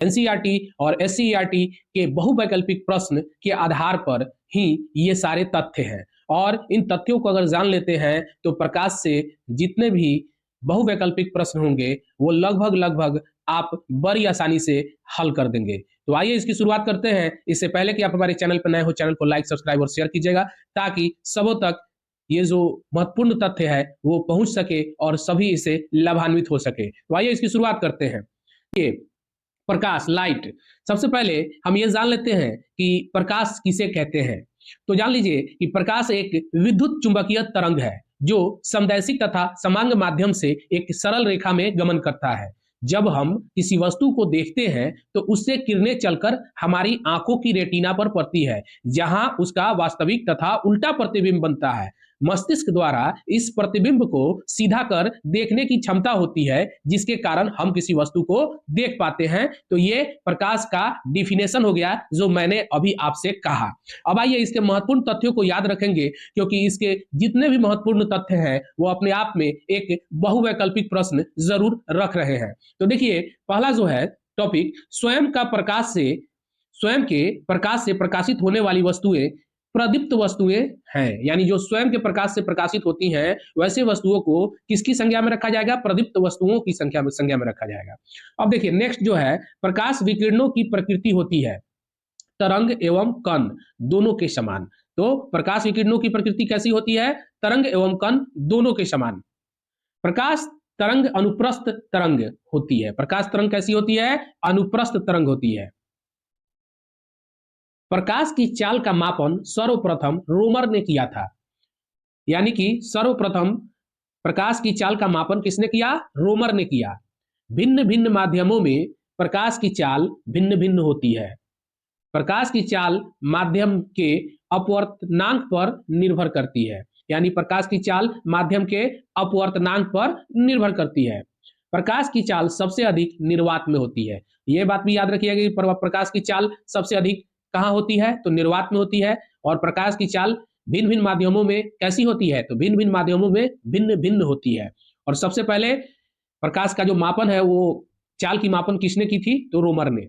NCERT और SCERT के बहुवैकल्पिक प्रश्न के आधार पर ही ये सारे तथ्य हैं। और इन तथ्यों को अगर जान लेते हैं तो प्रकाश से जितने भी बहुवैकल्पिक प्रश्न होंगे वो लगभग आप बड़ी आसानी से हल कर देंगे। तो आइए इसकी शुरुआत करते हैं। इससे पहले कि आप हमारे चैनल पर नए हो, चैनल को लाइक, सब्सक्राइब और शेयर कीजिएगा ताकि सबों तक ये जो महत्वपूर्ण तथ्य है वो पहुंच सके और सभी इसे लाभान्वित हो सके। तो आइए इसकी शुरुआत करते हैं। ये प्रकाश, लाइट, सबसे पहले हम ये जान लेते हैं कि प्रकाश किसे कहते हैं। तो जान लीजिए कि प्रकाश एक विद्युत चुंबकीय तरंग है जो समदैशिक तथा समांग माध्यम से एक सरल रेखा में गमन करता है। जब हम किसी वस्तु को देखते हैं तो उससे किरणें चलकर हमारी आंखों की रेटिना पर पड़ती है, जहां उसका वास्तविक तथा उल्टा प्रतिबिंब बनता है। मस्तिष्क द्वारा इस प्रतिबिंब को सीधा कर देखने की क्षमता होती है, जिसके कारण हम किसी वस्तु को देख पाते हैं। तो ये प्रकाश का डिफिनेशन हो गया जो मैंने अभी आपसे कहा। अब आइए इसके महत्वपूर्ण तथ्यों को याद रखेंगे, क्योंकि इसके जितने भी महत्वपूर्ण तथ्य हैं वो अपने आप में एक बहुवैकल्पिक प्रश्न जरूर रख रहे हैं। तो देखिए, पहला जो है टॉपिक, स्वयं के प्रकाश से प्रकाशित होने वाली वस्तुएं प्रदीप्त वस्तुएं हैं। यानी जो स्वयं के प्रकाश से प्रकाशित होती हैं वैसे वस्तुओं को किसकी संज्ञा में रखा जाएगा? प्रदीप्त वस्तुओं की संज्ञा में रखा जाएगा। अब देखिए नेक्स्ट जो है, प्रकाश विकिरणों की प्रकृति होती है तरंग एवं कण दोनों के समान। तो प्रकाश विकिरणों की प्रकृति कैसी होती है? तरंग एवं कण दोनों के समान। प्रकाश तरंग अनुप्रस्थ तरंग होती है। प्रकाश तरंग कैसी होती है? अनुप्रस्थ तरंग होती है। प्रकाश की चाल का मापन सर्वप्रथम रोमर ने किया था। यानी कि सर्वप्रथम प्रकाश की चाल का मापन किसने किया? रोमर ने किया। भिन्न भिन्न माध्यमों में प्रकाश की चाल भिन्न भिन्न होती है। प्रकाश की चाल माध्यम के अपवर्तनांक पर निर्भर करती है। यानी प्रकाश की चाल माध्यम के अपवर्तनांक पर निर्भर करती है। प्रकाश की चाल सबसे अधिक निर्वात में होती है। यह बात भी याद रखिएगा कि प्रकाश की चाल सबसे अधिक कहां होती है? तो निर्वात में होती है। और प्रकाश की चाल भिन्न भिन्न माध्यमों में कैसी होती है? तो भिन्न भिन्न माध्यमों में भिन्न भिन्न होती है। और सबसे पहले प्रकाश का जो मापन है वो चाल की मापन किसने की थी? तो रोमर ने।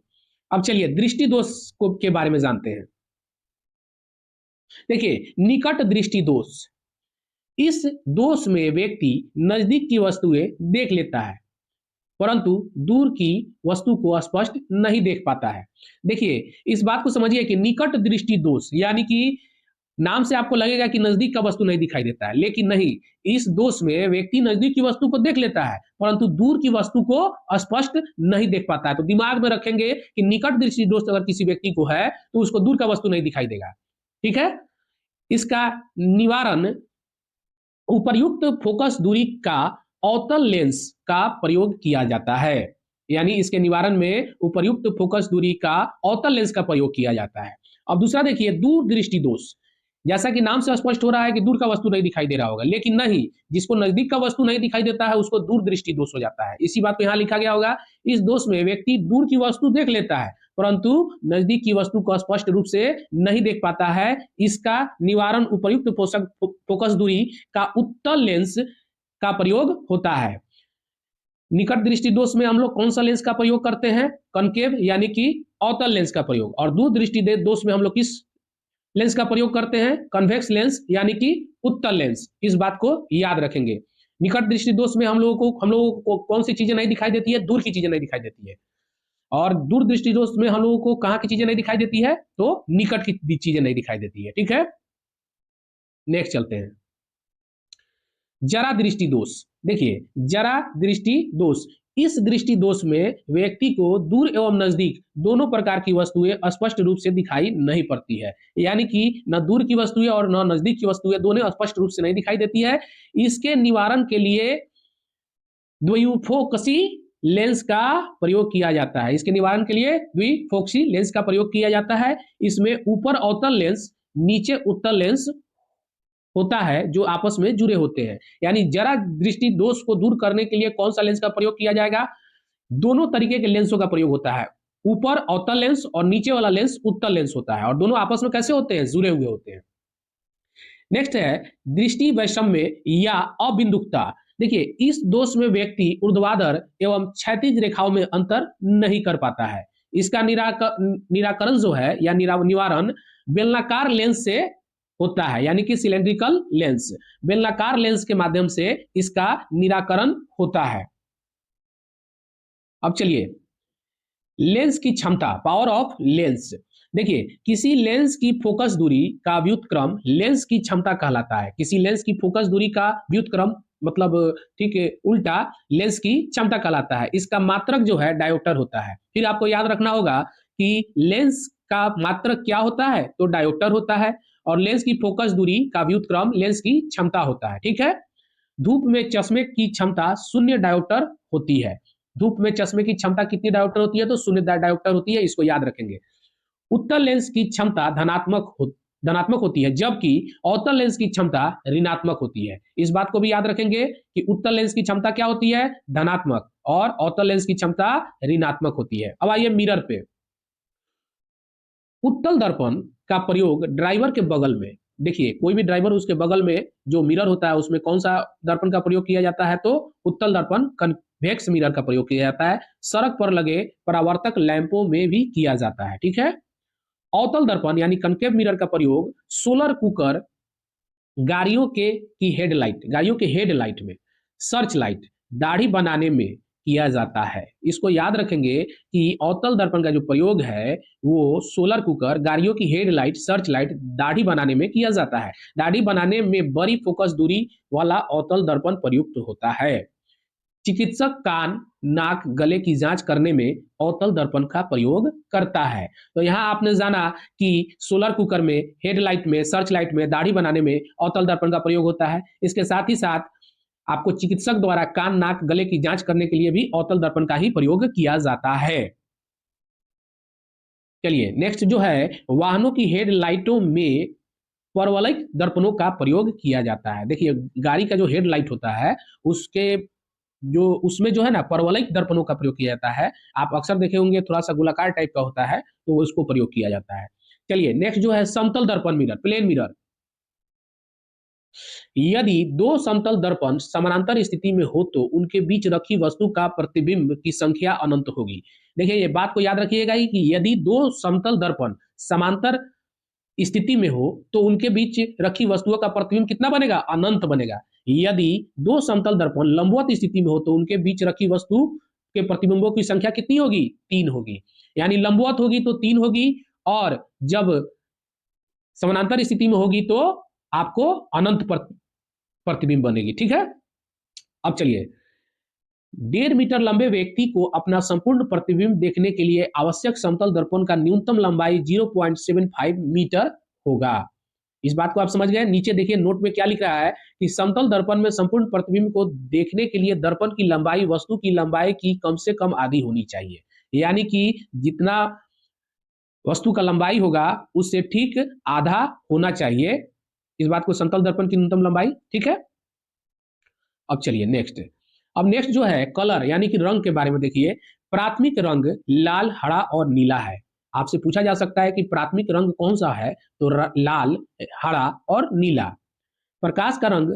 अब चलिए दृष्टि दोष के बारे में जानते हैं। देखिए, निकट दृष्टि दोष, इस दोष में व्यक्ति नजदीक की वस्तुएं देख लेता है परंतु दूर की वस्तु को स्पष्ट नहीं देख पाता है। देखिए, इस बात को समझिए कि निकट दृष्टि दोष यानी कि नाम से आपको लगेगा कि नजदीक का वस्तु नहीं दिखाई देता है, लेकिन नहीं, इस दोष में व्यक्ति नजदीक की वस्तु को देख लेता है परंतु दूर की वस्तु को स्पष्ट नहीं देख पाता है। तो दिमाग में रखेंगे कि निकट दृष्टि दोष अगर किसी व्यक्ति को है तो उसको दूर का वस्तु नहीं दिखाई देगा। ठीक है। इसका निवारण उपर्युक्त फोकस दूरी का अवतल लेंस का प्रयोग किया जाता है। यानी इसके निवारण में उपर्युक्त फोकस दूरी का अवतल लेंस का प्रयोग किया जाता है। अब दूसरा देखिए, दूर दृष्टि दोष, जैसा कि नाम से स्पष्ट हो रहा है कि दूर का वस्तु नहीं दिखाई दे रहा होगा, लेकिन नहीं, जिसको नजदीक का वस्तु नहीं दिखाई देता है उसको दूर दृष्टि दोष हो जाता है। इसी बात को यहाँ लिखा गया होगा। इस दोष में व्यक्ति दूर की वस्तु देख लेता है परंतु नजदीक की वस्तु को स्पष्ट रूप से नहीं देख पाता है। इसका निवारण उपर्युक्त फोकस दूरी का उत्तल लेंस का प्रयोग होता है। निकट दृष्टि दोष में हम लोग कौन सा लेंस का प्रयोग करते हैं? कनकेव यानी कि अवतल लेंस का प्रयोग। और दूर दृष्टि दोष में हम लोग किस लेंस का प्रयोग करते हैं? कन्वेक्स लेंस यानी कि उत्तल लेंस। इस बात को याद रखेंगे। निकट दृष्टि दोष में हम लोगों को कौन सी चीजें नहीं दिखाई देती है? दूर की चीजें नहीं दिखाई देती है। और दूर दृष्टि दोष में हम लोगों को कहां की चीजें नहीं दिखाई देती है? तो निकट की चीजें नहीं दिखाई देती है। ठीक है, नेक्स्ट चलते हैं। जरा दृष्टि दोष। देखिए, जरा दृष्टि दोष, इस दृष्टि दोष में व्यक्ति को दूर एवं नजदीक दोनों प्रकार की वस्तुएं स्पष्ट रूप से दिखाई नहीं पड़ती है। यानी कि न दूर की वस्तुएं और न नजदीक की वस्तुएं दोनों स्पष्ट रूप से नहीं दिखाई देती है। इसके निवारण के लिए द्विफोकसी लेंस का प्रयोग किया जाता है। इसके निवारण के लिए द्विफोकसी लेंस का प्रयोग किया जाता है। इसमें ऊपर अवतल लेंस, नीचे उत्तल लेंस होता है जो आपस में जुड़े होते हैं। यानी जरा दृष्टि दोष को दूर करने के लिए कौन सा लेंस का प्रयोग किया जाएगा? दोनों तरीके के लेंसों का प्रयोग होता है। ऊपर अवतल लेंस और नीचे वाला लेंस उत्तल लेंस होता है और दोनों आपस में कैसे होते हैं? जुड़े हुए होते हैं। नेक्स्ट है दृष्टि वैषम्य या अबिंदुकता। देखिए, इस दोष में व्यक्ति ऊर्ध्वाधर एवं क्षैतिज रेखाओं में अंतर नहीं कर पाता है। इसका निराकरण जो है या निवारण बेलनाकार लेंस से होता है, यानी कि सिलेंड्रिकल लेंस, बेलनाकार लेंस के माध्यम से इसका निराकरण होता है। अब चलिए, लेंस की क्षमता, पावर ऑफ लेंस। देखिए, किसी लेंस की फोकस दूरी का व्युत्क्रम लेंस की क्षमता कहलाता है। किसी लेंस की फोकस दूरी का व्युत्क्रम मतलब ठीक है उल्टा लेंस की क्षमता कहलाता है। इसका मात्रक जो है डायोप्टर होता है। फिर आपको याद रखना होगा कि लेंस का मात्रक क्या होता है, तो डायोप्टर होता है, और लेंस की फोकस दूरी का व्युत्क्रम लेंस की क्षमता होता है। ठीक है। धूप में चश्मे की क्षमता 0 डायोप्टर होती है। धूप में चश्मे की क्षमता कितनी डायोप्टर होती है, तो 0 डायोप्टर होती है, इसको याद रखेंगे। उत्तल लेंस की क्षमता धनात्मक होती है, जबकि अवतल लेंस की क्षमता ऋणात्मक होती है। इस बात को भी याद रखेंगे कि उत्तल लेंस की क्षमता क्या होती है, धनात्मक, और अवतल लेंस की क्षमता ऋणात्मक होती है। अब आइए मिरर पे। उत्तल दर्पण का प्रयोग ड्राइवर के बगल में, देखिए कोई भी ड्राइवर उसके बगल में जो मिरर होता है उसमें कौन सा दर्पण का प्रयोग किया जाता है, तो उत्तल दर्पण कन्वेक्स मिरर का प्रयोग किया जाता है। सड़क पर लगे परावर्तक लैंपों में भी किया जाता है। ठीक है। अवतल दर्पण यानी कनकेव मिरर का प्रयोग सोलर कुकर, गाड़ियों के हेडलाइट में, सर्च लाइट, दाढ़ी बनाने में किया जाता है। इसको याद रखेंगे कि अवतल दर्पण का जो प्रयोग है वो सोलर कुकर, गाड़ियों की हेडलाइट, सर्च लाइट, दाढ़ी बनाने में किया जाता है। दाढ़ी बनाने में बड़ी फोकस दूरी वाला अवतल दर्पण प्रयुक्त होता है। चिकित्सक कान, नाक, गले की जांच करने में अवतल दर्पण का प्रयोग करता है। तो यहाँ आपने जाना कि सोलर कुकर में, हेडलाइट में, सर्च लाइट में, दाढ़ी बनाने में अवतल दर्पण का प्रयोग होता है। इसके साथ ही साथ आपको चिकित्सक द्वारा कान, नाक, गले की जांच करने के लिए भी अवतल दर्पण का ही प्रयोग किया जाता है। चलिए नेक्स्ट जो है, वाहनों की हेडलाइटों में परवलयिक दर्पणों का प्रयोग किया जाता है। देखिए गाड़ी का जो हेडलाइट होता है उसमें जो है ना परवलयिक दर्पणों का प्रयोग किया जाता है। आप अक्सर देखे होंगे थोड़ा सा गोलाकार टाइप का होता है, तो उसको प्रयोग किया जाता है। चलिए नेक्स्ट जो है समतल दर्पण मिरर, प्लेन मिरर। यदि दो समतल दर्पण समानांतर स्थिति में हो तो उनके बीच रखी वस्तु का प्रतिबिंब की संख्या अनंत होगी। देखिए ये बात को याद रखिएगा कि यदि दो समतल दर्पण समांतर स्थिति में हो तो उनके बीच रखी वस्तुओं का प्रतिबिंब कितना बनेगा, अनंत बनेगा। यदि दो समतल दर्पण लंबवत स्थिति में हो तो उनके बीच रखी वस्तु के प्रतिबिंबों की संख्या कितनी होगी, 3 होगी। यानी लंबवत होगी तो 3 होगी, और जब समानांतर स्थिति में होगी तो आपको अनंत प्रतिबिंब बनेगी। ठीक है। अब चलिए, 1.5 मीटर लंबे व्यक्ति को अपना संपूर्ण प्रतिबिंब देखने के लिए आवश्यक समतल दर्पण का न्यूनतम लंबाई 0.75 मीटर होगा। इस बात को आप समझ गए। नीचे देखिए नोट में क्या लिख रहा है कि समतल दर्पण में संपूर्ण प्रतिबिंब को देखने के लिए दर्पण की लंबाई वस्तु की लंबाई की कम से कम आधी होनी चाहिए। यानी कि जितना वस्तु का लंबाई होगा उससे ठीक आधा होना चाहिए। इस बात को समतल दर्पण की न्यूनतम लंबाई। ठीक है। अब चलिए नेक्स्ट। अब नेक्स्ट जो है कलर यानी कि रंग के बारे में देखिए। प्राथमिक रंग लाल, हरा और नीला है। आपसे पूछा जा सकता है कि प्राथमिक रंग कौन सा है, तो लाल, हरा और नीला। प्रकाश का रंग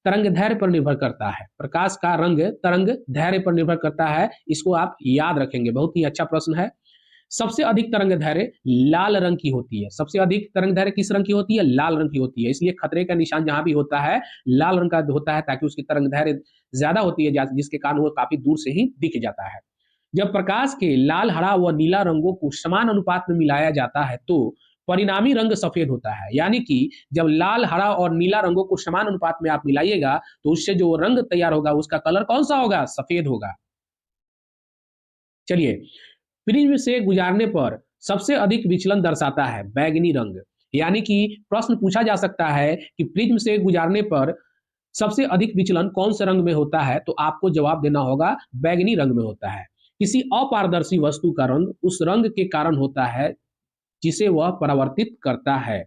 तरंग दैर्घ्य पर निर्भर करता है। प्रकाश का रंग तरंग दैर्घ्य पर निर्भर करता है। इसको आप याद रखेंगे, बहुत ही अच्छा प्रश्न है। सबसे अधिक तरंग दैर्घ्य लाल रंग की होती है। सबसे अधिक तरंग दैर्घ्य किस रंग की होती है, लाल रंग की होती है। इसलिए खतरे का निशान जहां भी होता है लाल रंग का होता है, ताकि उसकी तरंग दैर्घ्य ज्यादा होती है, जिसके कारण वो काफी दूर से ही दिख जाता है। जब प्रकाश के लाल, हरा व नीला रंगों को समान अनुपात में मिलाया जाता है तो परिणामी रंग सफेद होता है। यानी कि जब लाल, हरा और नीला रंगों को समान अनुपात में आप मिलाइएगा तो उससे जो रंग तैयार होगा उसका कलर कौन सा होगा, सफेद होगा। चलिए, प्रिज्म से गुजारने पर सबसे अधिक विचलन दर्शाता है बैगनी रंग। यानी कि प्रश्न पूछा जा सकता है कि प्रिज्म से गुजारने पर सबसे अधिक विचलन कौन से रंग में होता है, तो आपको जवाब देना होगा बैगनी रंग में होता है। किसी अपारदर्शी वस्तु का रंग उस रंग के कारण होता है जिसे वह परावर्तित करता है।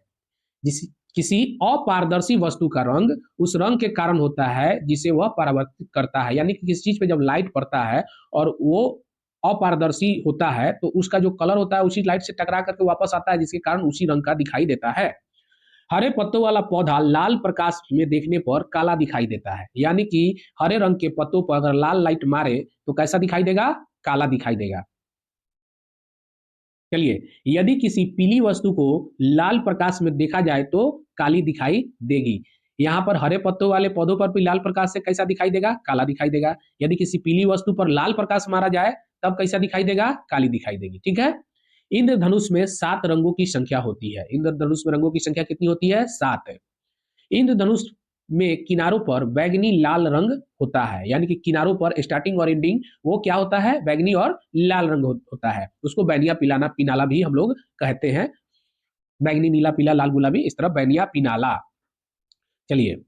किसी अपारदर्शी वस्तु का रंग उस रंग के कारण होता है जिसे वह परावर्तित करता है। यानी कि किसी चीज पे जब लाइट पड़ता है और वो अपारदर्शी होता है तो उसका जो कलर होता है उसी लाइट से टकरा करके वापस आता है, जिसके कारण उसी रंग का दिखाई देता है। हरे पत्तों वाला पौधा लाल प्रकाश में देखने पर काला दिखाई देता है। यानी कि हरे रंग के पत्तों पर अगर लाल लाइट मारे तो कैसा दिखाई देगा, काला दिखाई देगा। चलिए, यदि किसी पीली वस्तु को लाल प्रकाश में देखा जाए तो काली दिखाई देगी। यहाँ पर हरे पत्तों वाले पौधों पर भी लाल प्रकाश से कैसा दिखाई देगा? काला दिखाई देगा। यदि किसी पीली वस्तु पर लाल प्रकाश मारा जाए तब कैसा दिखाई देगा? काली दिखाई देगी। ठीक है। इंद्रधनुष में 7 रंगों की संख्या होती है। इंद्रधनुष में रंगों की संख्या कितनी होती है? 7 है। इंद्रधनुष में किनारों पर बैगनी लाल रंग होता है, यानी कि किनारों पर स्टार्टिंग और एंडिंग वो क्या होता है? बैगनी और लाल रंग होता है। उसको बैनिया पिलाना पिनाला भी हम लोग कहते हैं। बैगनी, नीला, पीला, लाल, गुलाबी, इस तरह बैनिया पिनाला। चलिए,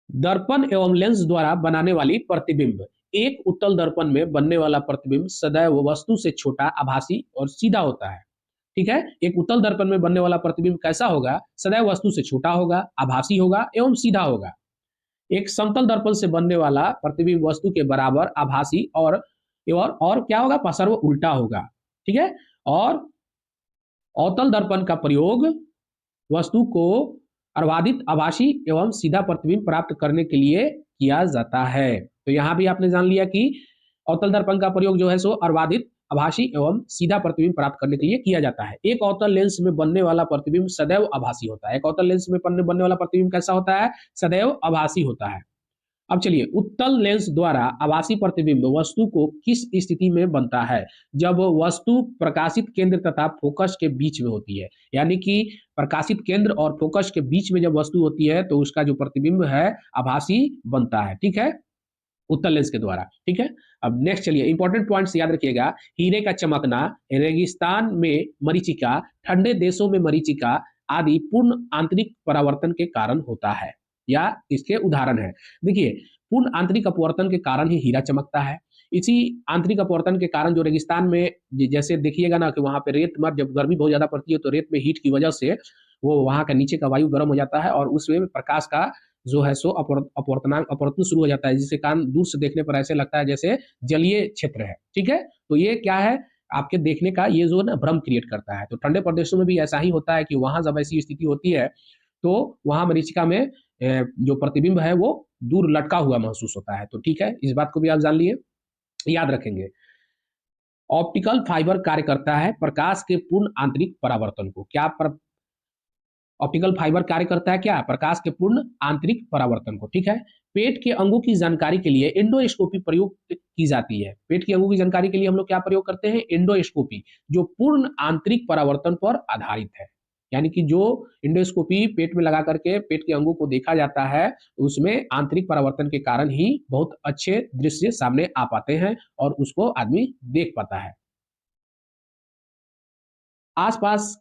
दर्पण एवं लेंस द्वारा बनाने वाली प्रतिबिंब। एक उत्तल दर्पण में बनने वाला प्रतिबिंब सदैव वस्तु से छोटा, आभासी और सीधा होता है। ठीक है। एक उत्तल दर्पण में बनने वाला प्रतिबिंब कैसा होगा? सदैव वस्तु से छोटा होगा, आभासी होगा एवं सीधा होगा। एक समतल दर्पण से बनने वाला प्रतिबिंब वस्तु के बराबर, आभासी और क्या होगा? पसर्व उल्टा होगा। ठीक है। और अवतल दर्पण का प्रयोग वस्तु को अर्वादित, आभासी एवं सीधा प्रतिबिंब प्राप्त करने के लिए किया जाता है। तो यहां भी आपने जान लिया कि अवतल दर्पण का प्रयोग जो है सो अर्वादित, आभासी एवं सीधा प्रतिबिंब प्राप्त करने के लिए किया जाता है। एक अवतल लेंस में बनने वाला प्रतिबिंब सदैव आभासी होता है। एक अवतल लेंस में बनने वाला प्रतिबिंब कैसा होता है? सदैव आभासी होता है। अब चलिए, उत्तल लेंस द्वारा आभासी प्रतिबिंब वस्तु को किस स्थिति में बनता है? जब वस्तु प्रकाशित केंद्र तथा फोकस के बीच में होती है। यानी कि प्रकाशित केंद्र और फोकस के बीच में जब वस्तु होती है तो उसका जो प्रतिबिंब है आभासी बनता है। ठीक है, उत्तल लेंस के द्वारा। ठीक है। अब नेक्स्ट चलिए, इंपॉर्टेंट पॉइंट्स याद रखिएगा। हीरे का चमकना, रेगिस्तान में मरीचिका, ठंडे देशों में मरीचिका आदि पूर्ण आंतरिक परावर्तन के कारण होता है या इसके उदाहरण है। देखिए, पूर्ण आंतरिक अपवर्तन के कारण ही हीरा चमकता है। इसी आंतरिक अपवर्तन के कारण जो रेगिस्तान में जैसे देखिएगा ना कि वहां पे रेत मर, जब गर्मी बहुत ज्यादा पड़ती है तो रेत में हीट की वजह से वो वहां का नीचे का वायु गर्म हो जाता है और उसमें प्रकाश का जो है सो अपवर्तन शुरू हो जाता है, जिसके कारण दूर से देखने पर ऐसे लगता है जैसे जलीय क्षेत्र है। ठीक है। तो ये क्या है? आपके देखने का ये जो ना भ्रम क्रिएट करता है। तो ठंडे प्रदेशों में भी ऐसा ही होता है कि वहां जब ऐसी स्थिति होती है तो वहां मरीचिका में जो प्रतिबिंब है वो दूर लटका हुआ महसूस होता है। तो ठीक है, इस बात को भी आप जान लिए, याद रखेंगे। ऑप्टिकल फाइबर कार्य करता है प्रकाश के पूर्ण आंतरिक परावर्तन को। क्या ऑप्टिकल फाइबर कार्य करता है? क्या? प्रकाश के पूर्ण आंतरिक परावर्तन को। ठीक है। पेट के अंगों की जानकारी के लिए एंडोस्कोपी प्रयोग की जाती है। पेट के अंगों की जानकारी के लिए हम लोग क्या प्रयोग करते हैं? एंडोस्कोपी, जो पूर्ण आंतरिक परावर्तन पर आधारित है। यानी कि जो एंडोस्कोपी पेट में लगा करके पेट के अंगों को देखा जाता है, उसमें आंतरिक परावर्तन के कारण ही बहुत अच्छे दृश्य सामने आ पाते हैं और उसको आदमी देख पाता है। आसपास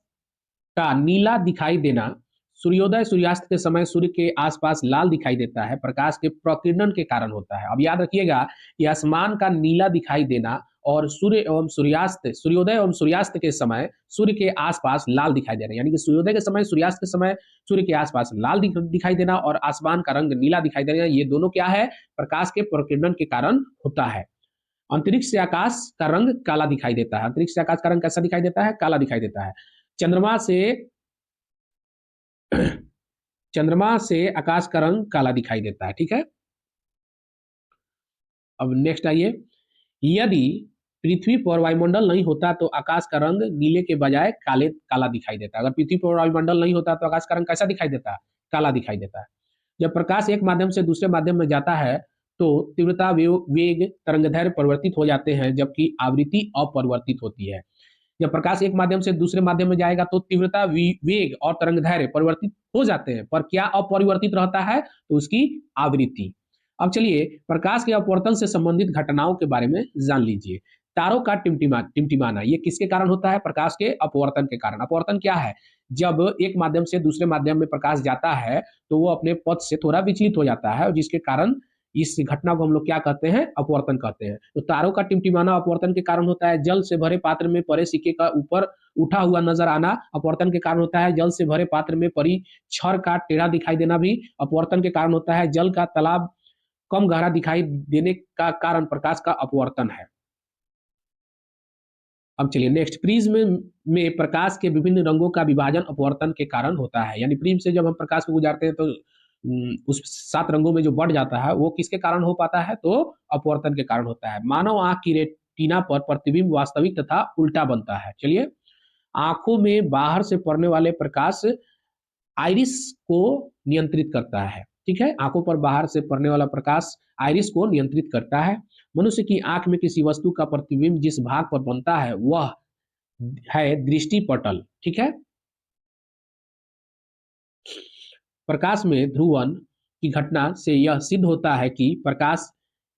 का नीला दिखाई देना, सूर्योदय सूर्यास्त के समय सूर्य के आसपास लाल दिखाई देता है, प्रकाश के प्रकीर्णन के कारण होता है। अब याद रखिएगा कि आसमान का नीला दिखाई देना और सूर्य एवं सूर्यास्त, सूर्योदय एवं सूर्यास्त के समय सूर्य के आसपास लाल दिखाई देना, यानी कि सूर्योदय के समय, सूर्यास्त के समय सूर्य के आसपास लाल दिखाई देना और आसमान का रंग नीला दिखाई देना, ये दोनों क्या है? प्रकाश के प्रकीर्णन के कारण होता है। अंतरिक्ष से आकाश का रंग काला दिखाई देता है। अंतरिक्ष से आकाश का रंग कैसा दिखाई देता है? काला दिखाई देता है। चंद्रमा से चंद्रमा से आकाश का रंग काला दिखाई देता है। ठीक है। अब नेक्स्ट आइए, यदि पृथ्वी पर वायुमंडल नहीं होता तो आकाश का रंग नीले के बजाय काला दिखाई देता है। अगर पृथ्वी पर वायुमंडल नहीं होता तो आकाश का रंग कैसा दिखाई देता है? काला दिखाई देता है। जब प्रकाश एक माध्यम से दूसरे माध्यम में जाता है तो तीव्रता, वेग, तरंगदैर्घ्य परिवर्तित हो जाते हैं, जबकि आवृत्ति अपरिवर्तित होती है। जब प्रकाश एक माध्यम से दूसरे माध्यम में जाएगा तो तीव्रता, वेग और तरंगदैर्घ्य परिवर्तित हो जाते हैं, पर क्या अपरिवर्तित रहता है? तो उसकी आवृत्ति। अब चलिए, प्रकाश के अपवर्तन से संबंधित घटनाओं के बारे में जान लीजिए। तारों का टिमटिमाना, ये किसके कारण होता है? प्रकाश के अपवर्तन के कारण। अपवर्तन क्या है? जब एक माध्यम से दूसरे माध्यम में प्रकाश जाता है तो वो अपने पथ से थोड़ा विचलित हो जाता है और जिसके कारण इस घटना को हम लोग क्या कहते हैं? अपवर्तन कहते हैं। तो तारों का टिमटिमाना अपवर्तन के कारण होता है। जल से भरे पात्र में परे सिक्के का ऊपर उठा हुआ नजर आना अपवर्तन के कारण होता है। जल से भरे पात्र में परी छड़ का टेढ़ा दिखाई देना भी अपवर्तन के कारण होता है। जल का तालाब कम गहरा दिखाई देने का कारण प्रकाश का अपवर्तन है। अब चलिए नेक्स्ट, प्रिज्म में प्रकाश के विभिन्न रंगों का विभाजन अपवर्तन के कारण होता है। यानी प्रिज्म से जब हम प्रकाश को गुजारते हैं तो उस 7 रंगों में जो बढ़ जाता है वो किसके कारण हो पाता है? तो अपवर्तन के कारण होता है। मानव आंख की टीना पर प्रतिबिंब वास्तविक तथा उल्टा बनता है। चलिए, आंखों में बाहर से पड़ने वाले प्रकाश आइरिस को नियंत्रित करता है। ठीक है, आंखों पर बाहर से पड़ने वाला प्रकाश आइरिस को नियंत्रित करता है। मनुष्य की आंख में किसी वस्तु का प्रतिबिंब जिस भाग पर बनता है वह है दृष्टि पटल। ठीक है, प्रकाश में ध्रुवण की घटना से यह सिद्ध होता है कि प्रकाश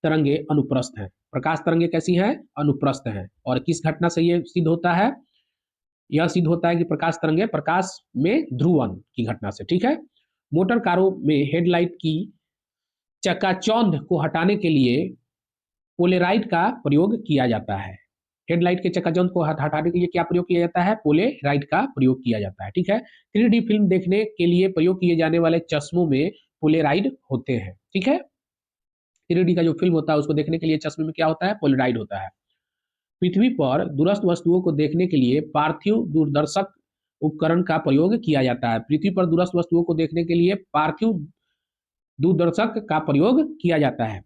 तरंगे अनुप्रस्थ हैं। प्रकाश तरंगे कैसी हैं? अनुप्रस्थ हैं। और किस घटना से यह सिद्ध होता है? यह सिद्ध होता है कि प्रकाश तरंगे प्रकाश में ध्रुवण की घटना से। ठीक है, मोटर कारों में हेडलाइट की चकाचौंध को हटाने के लिए पोलेराइड का प्रयोग किया जाता है। हेडलाइट के चकाचौंध को हटाने के लिए क्या प्रयोग किया जाता है? पोलेराइड का प्रयोग किया जाता है। ठीक है, 3D फिल्म देखने के लिए प्रयोग किए जाने वाले चश्मों में पोलेराइड होते हैं। ठीक है, 3D का जो फिल्म होता है उसको देखने के लिए चश्मे में क्या होता है? पोलेराइड होता है। पृथ्वी पर दूरस्थ वस्तुओं को देखने के लिए पार्थिव दूरदर्शक उपकरण का प्रयोग किया जाता है। पृथ्वी पर दूरस्थ वस्तुओं को देखने के लिए पार्थिव दूरदर्शक का प्रयोग किया जाता है।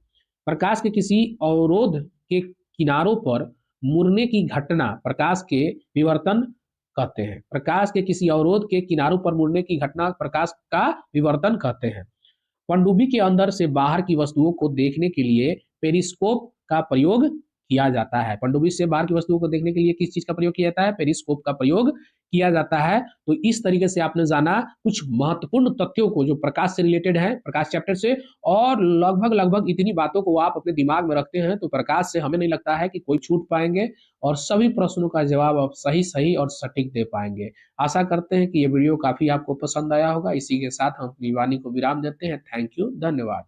प्रकाश के किसी अवरोध के किनारों पर मुड़ने की घटना प्रकाश के विवर्तन कहते हैं। प्रकाश के किसी अवरोध के किनारों पर मुड़ने की घटना प्रकाश का विवर्तन कहते हैं। पनडुब्बी के अंदर से बाहर की वस्तुओं को देखने के लिए पेरिस्कोप का प्रयोग किया जाता है। पनडुब्बी से बाहर की वस्तुओं को देखने के लिए किस चीज का प्रयोग किया जाता है? पेरिस्कोप का प्रयोग किया जाता है। तो इस तरीके से आपने जाना कुछ महत्वपूर्ण तथ्यों को जो प्रकाश से रिलेटेड है, प्रकाश चैप्टर से, और लगभग इतनी बातों को आप अपने दिमाग में रखते हैं तो प्रकाश से हमें नहीं लगता है कि कोई छूट पाएंगे और सभी प्रश्नों का जवाब आप सही और सटीक दे पाएंगे। आशा करते हैं कि ये वीडियो काफी आपको पसंद आया होगा। इसी के साथ हम अपनी वाणी को विराम देते हैं। थैंक यू, धन्यवाद।